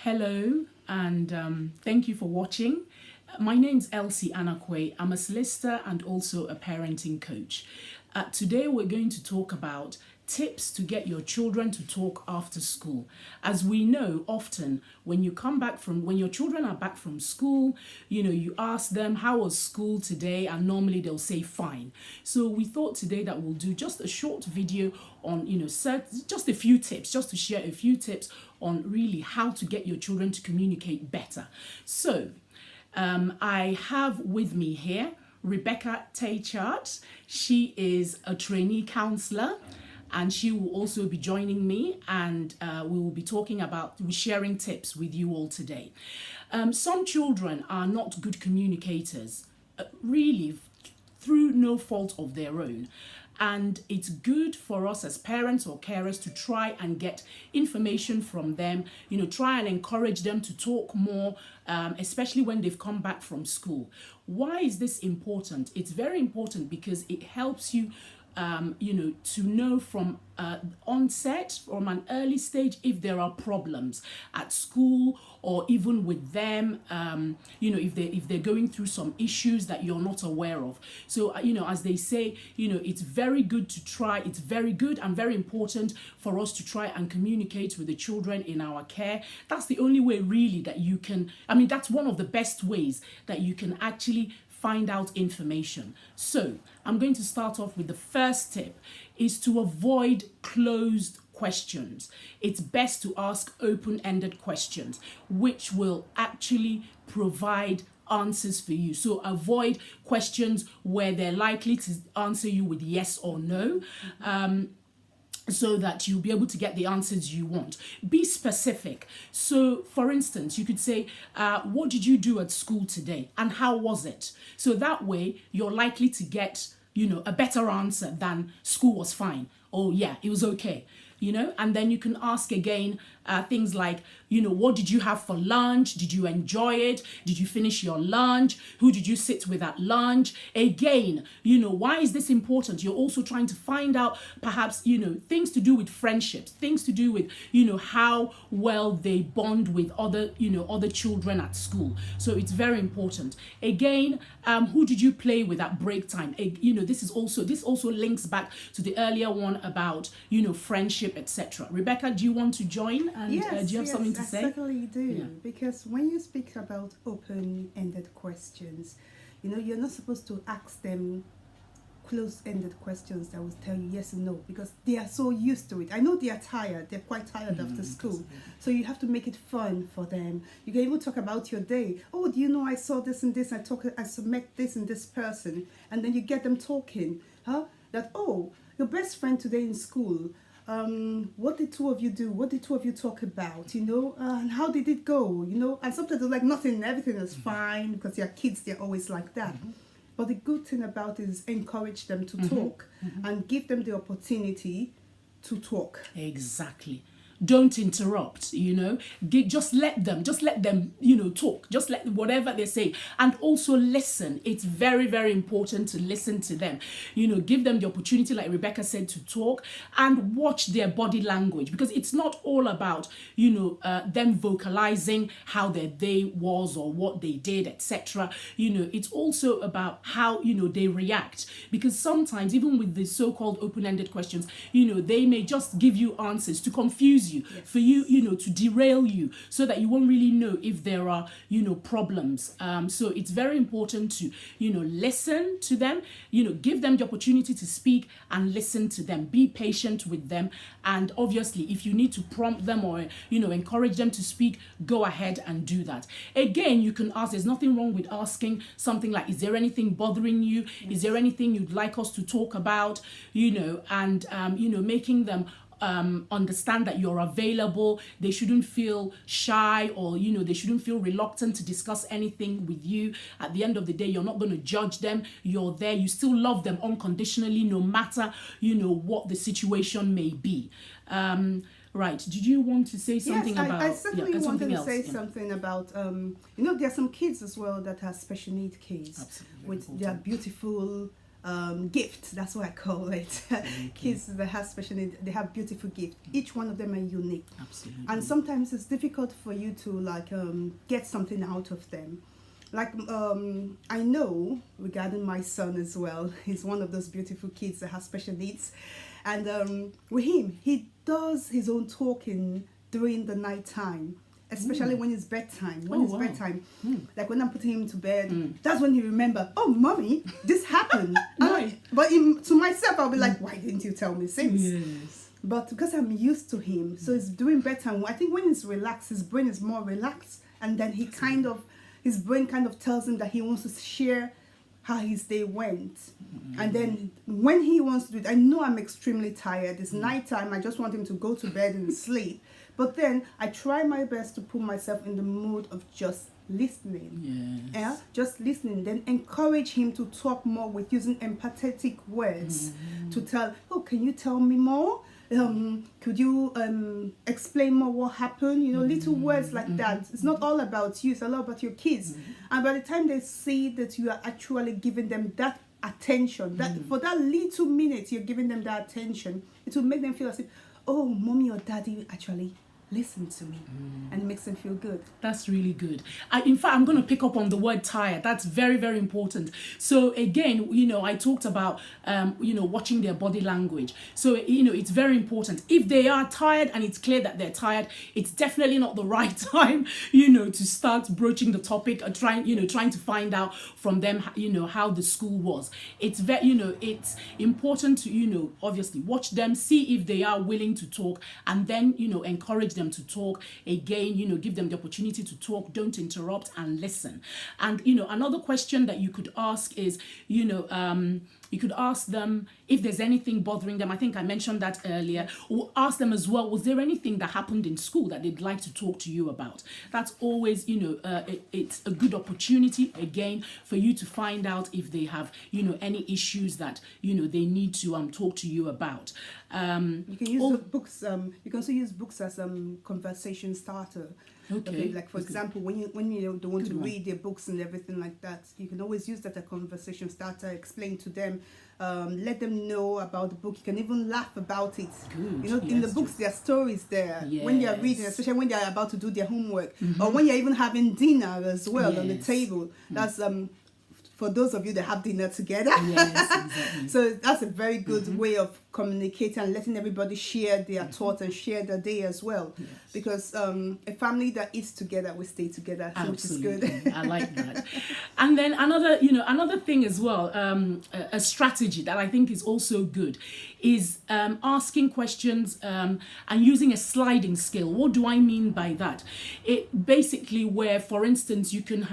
Hello, and thank you for watching. My name's Elsie Anakwe. I'm a solicitor and also a parenting coach. Today we're going to talk about tips to get your children to talk after school. As we know, often when your children are back from school, you ask them, how was school today? And normally they'll say fine. So we thought today that we'll do just a short video on, just a few tips, just to share a few tips on really how to get your children to communicate better. So I have with me here Rebecca Taychart. She is a trainee counselor, and she will also be joining me, and we will be talking about sharing tips with you all today. Some children are not good communicators, really through no fault of their own. And it's good for us as parents or carers to try and get information from them, try and encourage them to talk more, especially when they've come back from school. Why is this important? It's very important because it helps you to know from onset, from an early stage, if there are problems at school or even with them, if they're going through some issues that you're not aware of. So, as they say, it's very good to try. It's very good and very important for us to try and communicate with the children in our care. That's the only way really that you can, that's one of the best ways that you can actually find out information. So I'm going to start off with the first tip is to avoid closed questions. It's best to ask open-ended questions, which will actually provide answers for you. So avoid questions where they're likely to answer you with yes or no. So that you'll be able to get the answers you want. Be specific. So, for instance, you could say, what did you do at school today? And how was it? So that way, you're likely to get, a better answer than school was fine. Oh, yeah, it was okay. And then you can ask again things like, what did you have for lunch? Did you enjoy it? Did you finish your lunch? Who did you sit with at lunch? Again, why is this important? You're also trying to find out perhaps, things to do with friendships, things to do with, how well they bond with other children at school. So it's very important. Again, who did you play with at break time? This also links back to the earlier one about, friendship, etc. Rebecca, do you want to join? And do you have something to say? Yes, I certainly do. Yeah. Because when you speak about open-ended questions, you're not supposed to ask them close-ended questions that will tell you yes and no, because they are so used to it. I know they are tired. They're quite tired after school. So you have to make it fun for them. You can even talk about your day. Oh, do you know I saw this and this? I met this and this person. And then you get them talking. That, oh, your best friend today in school, what did two of you do? What did two of you talk about? And how did it go? And sometimes they're like nothing, everything is fine, because they're kids, they're always like that. But the good thing about it is encourage them to talk and give them the opportunity to talk. Exactly. Don't interrupt, just let them, talk, just let whatever they say, and also listen. It's very, very important to listen to them, give them the opportunity, like Rebecca said, to talk, and watch their body language, because it's not all about, them vocalizing how their day was or what they did, etc. It's also about how, they react, because sometimes even with the so-called open-ended questions, they may just give you answers to confuse you, yes, for you, to derail you, so that you won't really know if there are, problems. So it's very important to, listen to them, give them the opportunity to speak and listen to them. Be patient with them. And obviously, if you need to prompt them or, encourage them to speak, go ahead and do that. Again, you can ask, there's nothing wrong with asking something like, is there anything bothering you? Yes. Is there anything you'd like us to talk about? And, making them understand that you're available. They shouldn't feel shy, or they shouldn't feel reluctant to discuss anything with you. At the end of the day, you're not going to judge them. You're there. You still love them unconditionally, no matter what the situation may be. Right. Did you want to say something about? I certainly wanted to say something about, there are some kids as well that have special need kids. Absolutely, with their beautiful gift. That's what I call it. Kids that have special needs, they have beautiful gifts. Each one of them are unique. Absolutely. And sometimes it's difficult for you to like get something out of them. Like I know regarding my son as well. He's one of those beautiful kids that has special needs, and with him, he does his own talking during the night time, especially when it's bedtime. When it's bedtime, like when I'm putting him to bed, that's when he remember. Oh, mommy, this happened. But to myself, I'll be like, why didn't you tell me since? Yes. But because I'm used to him, so it's during bedtime. I think when he's relaxed, his brain is more relaxed, and then his brain kind of tells him that he wants to share how his day went. And then when he wants to do it, I know I'm extremely tired. It's nighttime. I just want him to go to bed and sleep. But then I try my best to put myself in the mood of just listening. Yes. Yeah, just listening. Then encourage him to talk more with using empathetic words to tell, oh, can you tell me more? Could you explain more what happened? You know, little words like that. It's not all about you, it's a lot about your kids. And by the time they see that you are actually giving them that attention, that for that little minute you're giving them that attention, it will make them feel as if, oh, mommy or daddy actually listen to me, and it makes them feel good. That's really good. In fact, I'm going to pick up on the word tired. That's very, very important. So again, I talked about, watching their body language. So, it's very important. If they are tired and it's clear that they're tired, it's definitely not the right time, to start broaching the topic or trying to find out from them, how the school was. It's it's important to, obviously watch them, see if they are willing to talk, and then, encourage them to talk again, give them the opportunity to talk, don't interrupt, and listen. And another question that you could ask is, you could ask them if there's anything bothering them. I think I mentioned that earlier. Or ask them as well, was there anything that happened in school that they'd like to talk to you about? That's always, it's a good opportunity, again, for you to find out if they have, any issues that, they need to talk to you about. You can use books. You can also use books as conversation starter. Okay. Like for example, when you don't want to read their books and everything like that, you can always use that as a conversation starter. Explain to them, let them know about the book. You can even laugh about it. Good. In the books there are stories there when they are reading, especially when they are about to do their homework, or when you're even having dinner as well on the table. That's for those of you that have dinner together. Yes, exactly. So that's a very good way of communicating and letting everybody share their thoughts and share their day as well. Yes. Because a family that eats together will stay together, which is good. I like that. And then another thing as well, a strategy that I think is also good is asking questions and using a sliding scale. What do I mean by that? It basically where, for instance, you can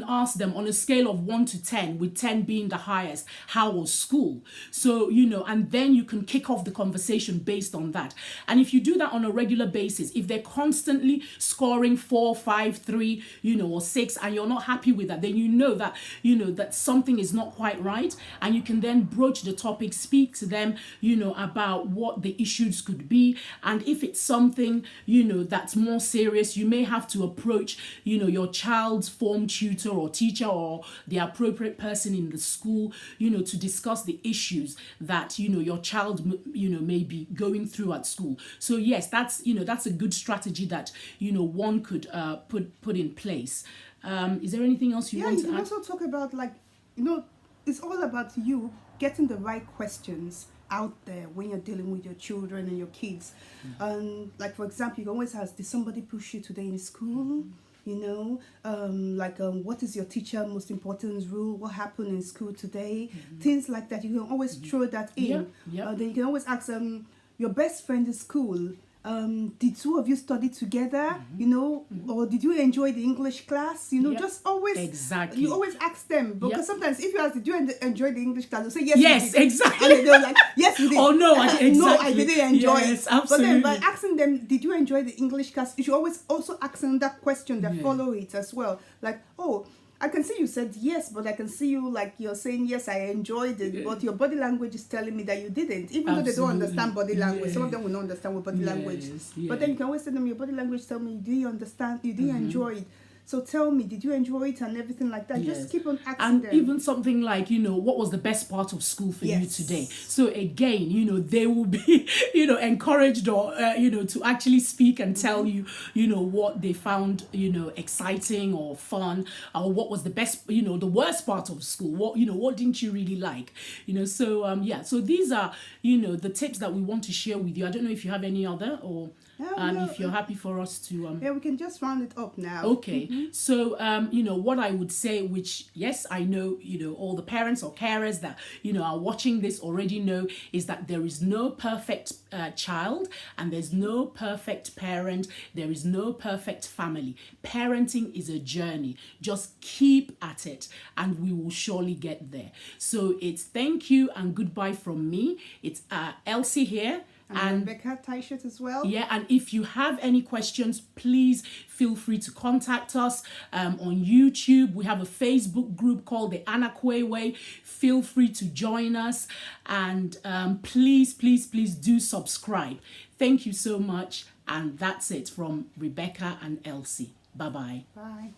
ask them on a scale of 1 to 10, with 10 being the highest, how was school? So, and then you can kick off the conversation based on that. And if you do that on a regular basis, if they're constantly scoring 4, 5, 3, or 6, and you're not happy with that, then that something is not quite right. And you can then broach the topic, speak to them, about what the issues could be. And if it's something, that's more serious, you may have to approach, your child's form tutor or teacher or the appropriate person in the school, to discuss the issues that, your child, may be going through at school. So yes, that's a good strategy that, one could put in place. Is there anything else you want to add? Yeah, you can also talk about it's all about you getting the right questions out there when you're dealing with your children and your kids. Like for example, you can always ask, did somebody push you today in school? What is your teacher most important rule? What happened in school today? Things like that. You can always throw that in. Then you can always ask your best friend in school, did two of you study together? Or did you enjoy the English class? Just always exactly. You always ask them, because sometimes if you ask, did you enjoy the English class? They'll say yes. Yes, exactly. And they're like, yes, we did. Oh no, exactly. No, I didn't enjoy it. Yes, absolutely. But then by asking them, did you enjoy the English class? You should always also ask them that question that follow it as well. Like, oh, I can see you said yes, but I can see you you're saying yes, I enjoyed it, but your body language is telling me that you didn't. Even though they don't understand body language, some of them will not understand what body language. But then you can always tell them, your body language tell me you didn't understand, you didn't enjoy it. So tell me, did you enjoy it and everything like that? Yes. Just keep on asking And them. even something like, what was the best part of school for you Yes. today? So again, they will be, encouraged or, to actually speak and tell you, what they found, exciting or fun, or what was the best, the worst part of school. What didn't you really like? So these are, the tips that we want to share with you. I don't know if you have any other, or if you're happy for us to yeah, we can just round it up now. Okay. So, what I would say, which, yes, I know, all the parents or carers that, are watching this already know, is that there is no perfect child, and there's no perfect parent. There is no perfect family. Parenting is a journey. Just keep at it, and we will surely get there. So it's thank you and goodbye from me. It's Elsie here. And Rebecca Taishet as well. Yeah, and if you have any questions, please feel free to contact us on YouTube. We have a Facebook group called the Anakwe Way. Feel free to join us, and please do subscribe. Thank you so much, and that's it from Rebecca and Elsie. Bye-bye. Bye.